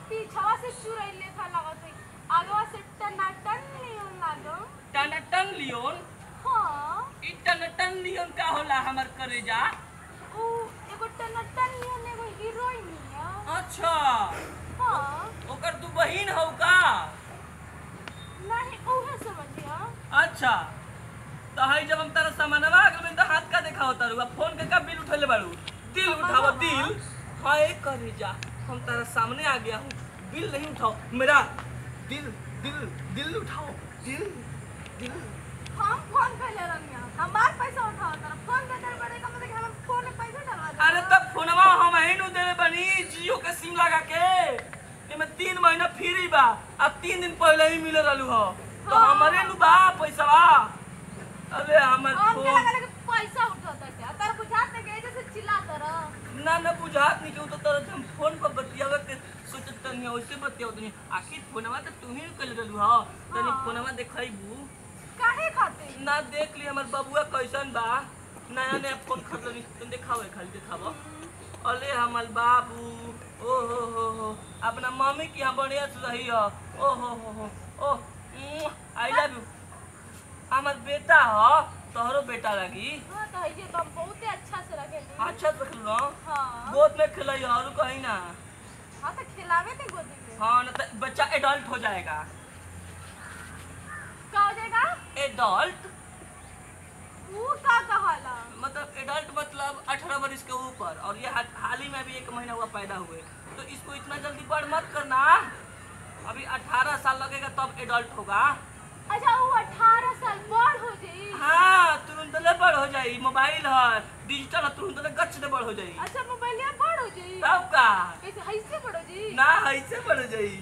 पीछवा से चुरई लेखा लागत है, आगवा से टनाटन लियोन लागो। टनाटन लियोन? हाँ। ई टनाटन लियोन का होला हमर करेजा? ओ एगो टनाटन लियोन एगो हीरोइन है। अच्छा। हाँ। ओकर तू बहिन हौ का? नहीं ओहे समझिया। अच्छा। तो हई जब हम तारा सामानवा अगल में तो हाथ का देखा होता रुआ फोन के का बिल उठले बाड़ू? दिल उठाओ दिल। हाय करेजा हम तारा सामने आ गया हूँ, बिल नहीं उठाओ मेरा दिल दिल दिल उठाओ दिल दिल। हम फोन पहले रंगिया हमार पैसा उठाओ तारा फोन दे दे बड़े का मतलब हम फोन में पैसा डलवा दे। अरे तब फोनवा हम ही नु देले बनी जियो के सिम लगा के एमे 3 महीना फ्री बा, अब 3 दिन पहले ही मिले रहलू हो तो हमारे नु बा पैसावा। अरे हमर हम के फोन लगा के पैसा उठाता क्या तार बुझात नहीं के जैसे चिल्लात रह। ना बुझात नहीं क्यों तो तरह हम फोन पर बतियावे के सोचत तनी वैसे बतियाव तनी आखिर फोनवा तो तू ही कर रहलू हो तनी फोनवा देखैबू काहे खातिर? ना देख ली हमर बबुआ कैसन बा, नया नया फोन खरीदली तुम दिखावे खाली दिखावा। अरे हमर बाबू ओ हो अपना मम्मी की हम बढ़िया से रही हो ओ हो ओ आई लव यू। हमर बेटा हो तोहरो बेटा लगी। हां तो ये तो बहुत अच्छा से रखे नी। अच्छा से रख लो। हां गोद में खिलाई और कहीं ना। हां तो खिलावे थे गोदी में। हां ना तो बच्चा एडल्ट हो जाएगा। का हो जाएगा? एडल्ट वो का कहाला? मतलब एडल्ट मतलब 18 वर्ष के ऊपर और ये हाल ही में भी 1 महीना हुआ पैदा हुए तो इसको इतना जल्दी बड़ मत करना, अभी 18 साल लगेगा तब एडल्ट होगा। अच्छा वो 18 साल बड़ हो जाई? हाँ तुरंत ले बड़ हो जाई, मोबाइल है डिजिटल है तुरंत ले गच दे बड़ हो जाई। अच्छा मोबाइल या बड़ हो जाई? तब का कैसे हैसे बड़ हो जाई? ना ऐसे बड़ हो जाई।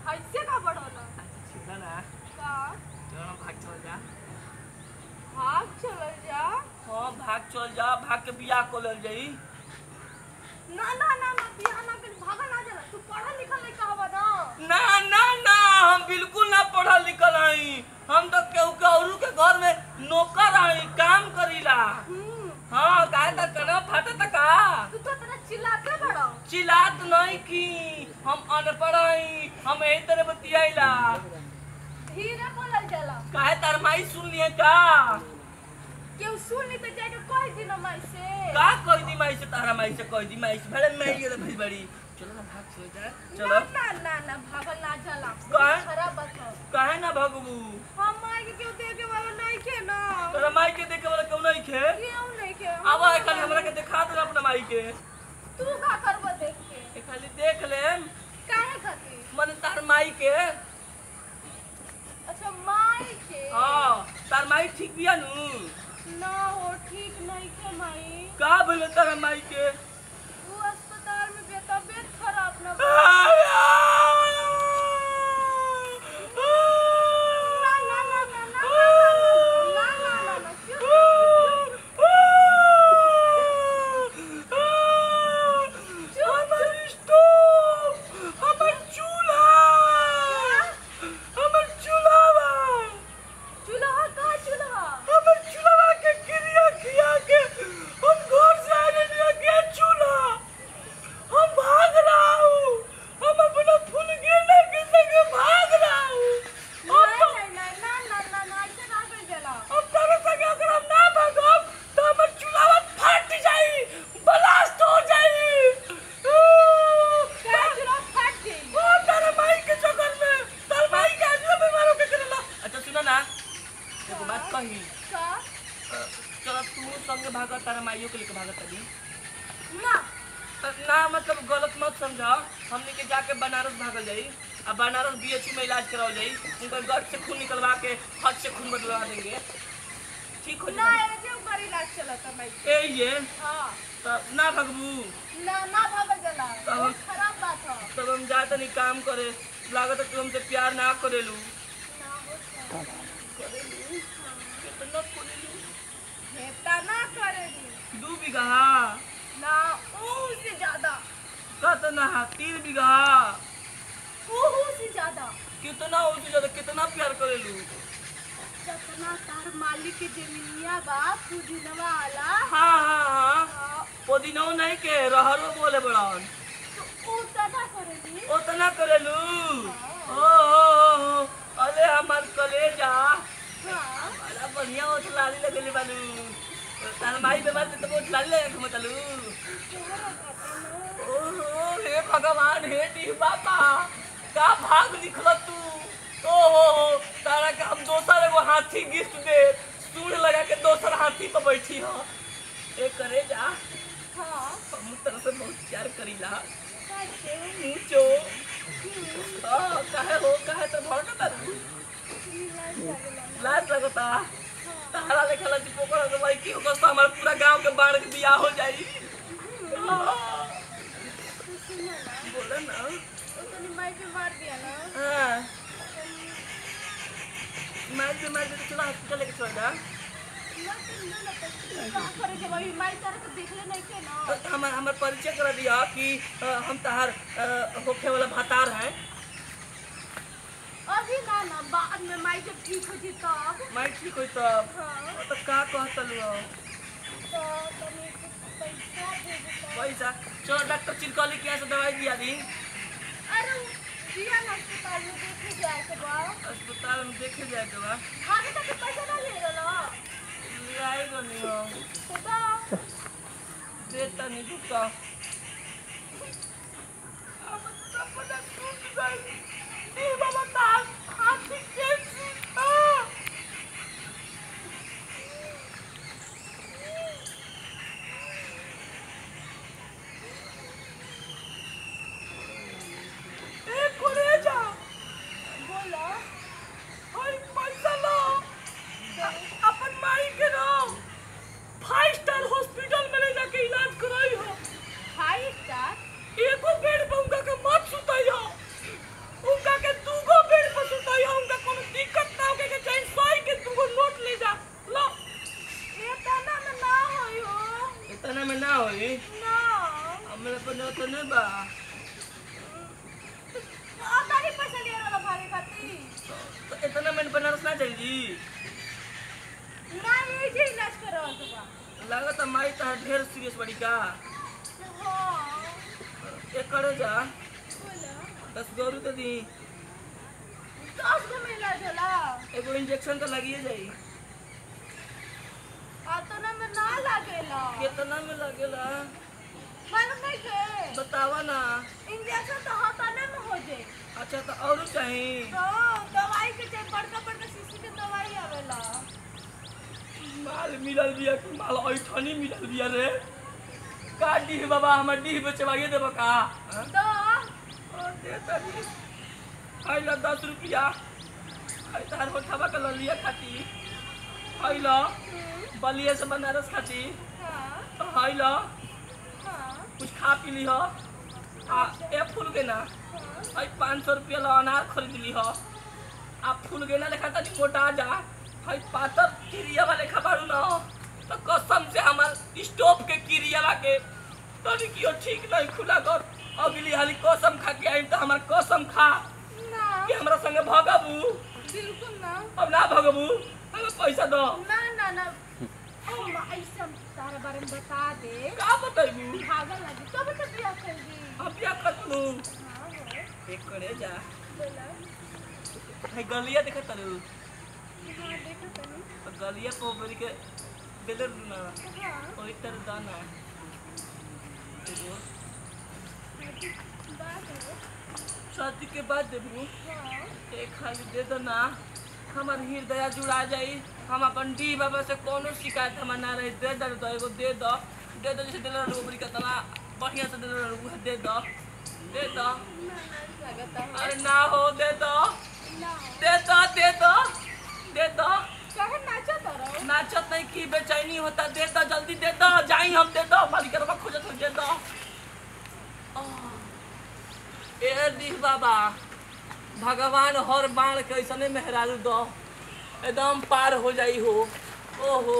हैसे का बड़ होला? अच्छा ना का चलो भाग चल जा। भाग चल जा। हाँ भाग चल जा, भाग के बियाह को ले जाई। ना ना ना ना बियाह ना कर भागा ना जाला, तू पढ़ा लिखा नहीं कहवा ना। ना ना ना हम बिल्कुल ना पढ़ा लिखल हई, हम तो केहू के औरू के घर में नौकर हई, काम करीला। हाँ काहे तक कना फाटे तक का तू तो तेरा चिल्लाते बड़ा। चिल्लात नहीं की हम अनपढ़ हई, हम यही तरह बतियाइला। धीरे बोलल जाला। काहे तार माई सुन लिए का? केहू सुन ली तो जाके कह दी ना माई से। का कह दी माई से? तारा माई से कह दी माई से भले मैं ये भेज बड़ी। चलो ना भाग चल जा। चलो ना ना ना भागल ना जाला। काहे? खराब बात है। काहे ना भगबू? हम माई के क्यों देखे वाला नहीं के ना। तोरा माई के देखे वाला क्यों नहीं खे? क्यों नहीं के? आवा खाली हमरा के दिखा दे अपना माई के। तू का करबो देख के? खाली देख ले काहे खातिर? मन तार माई के। अच्छा माई के? हां तार माई ठीक बिया नु? ना हो ठीक नहीं के माई। का भेल तार माई के? वो अस्पताल में तबीयत खराब ना ना मतलब गलत मत समझा। हमने के जाके बनारस भागल जाई, अब बनारस बीएचयू में इलाज कराओ जाई, उनका गट से खून निकलवा के हाथ से खून बदलवा देंगे, ठीक हो ना। ऐसे ऊपर इलाज चलता भाई ए ये हां तब ना भगबू ना भागल जाला। बहुत खराब बात है। तब हम जाते नहीं काम करे, लागत है कि हमसे प्यार ना करेलू। ना हो करेलू कितना करेलू? हेता ना करेलू। 2 बीघा ना उससे ज्यादा। कितना? 3 बीघा उससे ज्यादा। कितना? उससे ज्यादा कितना प्यार करेलू? जितना तार मालिक के जमीनिया बा पुदीनवा वाला। हाँ हाँ हाँ पुदीनवा नहीं के रहरो बोले बड़न तो उतना करेली। उतना करे लाल ले घुमत लू ओहो हे भगवान हे डी बाबा का भाग निकल तू ओहो तारा के हम दोसर एगो हाथी गिफ्ट दे सूढ़ लगा के दोसर हाथी पर बैठी हो ए करे जा हां हम तरह से बहुत प्यार करीला मुचो काहे तो भड़कता लाज लगता तारा लेखला जी पोकड़ा के भाई की होगा तो हमारे पूरा गांव के बाढ़ के बियाह हो जाई बोले ना तो माई के मार दिया ना हां मार के चला हॉस्पिटल लेके चल जा करे के भाई माई तारे को देखले नहीं के ना हमार परिचय करा दिया कि हम तहार होखे वाला भतार हैं अभी ना बाद में माई जब ठीक हो जी तब माई ठीक होई तब हां तो का कहतलू तो तनी पैसा दे दे पैसा चलो डॉक्टर चिरकली के से दवाई दिया दी अरे दिया ना अस्पताल में देखे जाए के बा अस्पताल में देखे जाए के बा आगे तक पैसा ना ले रहा ले आई गनी हो तो देता नहीं दुका अब सब पता टूट गई ए बाबा तार हाथी कैसी ए कोरे जा बोला हाय पैसा लो अपन माई के रो 5 स्टार हॉस्पिटल में ले जाके इलाज कराई हो 5 स्टार एगो बेड पे उनका के मत सुताई हो उनका के दूगो बेड पे सुताई हो उनका कोनो दिक्कत ना होके के चाहे 100 के दूगो नोट ले जा लो ये तना में ना होई हो इतना में ना होई ना हमरे पे न तो नहीं बा तारी पैसा ले रहा भागे खाती तो इतना में बनारस ना चल जी ना ये जे इलाज करो तो बा लागत माई त ढेर सीरियस बड़ी का हां एक करे जा बोला 10 गो रुपए दी 10 गो में इलाज होला एगो इंजेक्शन तो लगिए जाई आ तो ना में ना लागेला कितना में लगेला मालूम नहीं के बतावा ना इंजेक्शन तो हाथाने में हो जाए अच्छा तो और चाहिए तो दवाई के चाहे बड़का शीशी के दवाई आवेला माल मिलल बिया कि माल ऐठनी मिलल बिया रे का डीह बाबा हमर डीह बेचवाइए देबो का तो देता दी हाय ला 10 रुपया हाय तार होठवा के लिया खाती हाय ला बलिया से बनारस खाती हां हाय ला हां कुछ खा पी ली हो आ ए फूल के ना हाय 500 रुपया ला अनार खरीद ली हो आ फूल के ना लेखा ता मोटा जा हाय पातर किरिया वाले खबारू ना तो कसम से हमार स्टोव के किरिया के तनी कियो ठीक नहीं खुला कर अगली हाली कसम खा के आई तो हमार कसम खा ना कि हमरा संगे भगबू बिल्कुल ना अब ना भगबू हमें पैसा दो ना ना ना ओ माई सब तारे बारे में बता दे का बताइबू भागल लगी तो भी बियाह कर दी हम क्या करलू हां हो एक करे जा बोला भाई गलिया देखत तरू हां देखो तनी गलिया पोबरी के बेलर ना हां ओई तर दाना एगो बात है शादी के बाद देबू हां एक खाली दे दो ना हमार हृदय जुड़ा जाई हम अपन डी बाबा से कोनो शिकायत हम ना रही दे दो एगो दे दो जैसे दे लो गोबरी का तना बढ़िया से दे लो दे दो ना लगता है अरे ना हो दे दो ना दे दो दे दो दे दो कहे नाचा करो नाचत नहीं की बेचैनी होता दे दो जल्दी दे दो जाई हम दे दो मालिकरवा खोजत हो दे दो ए डी बाबा भगवान हर बाण कैसने मेहरारू दो एकदम पार हो जाई हो ओ हो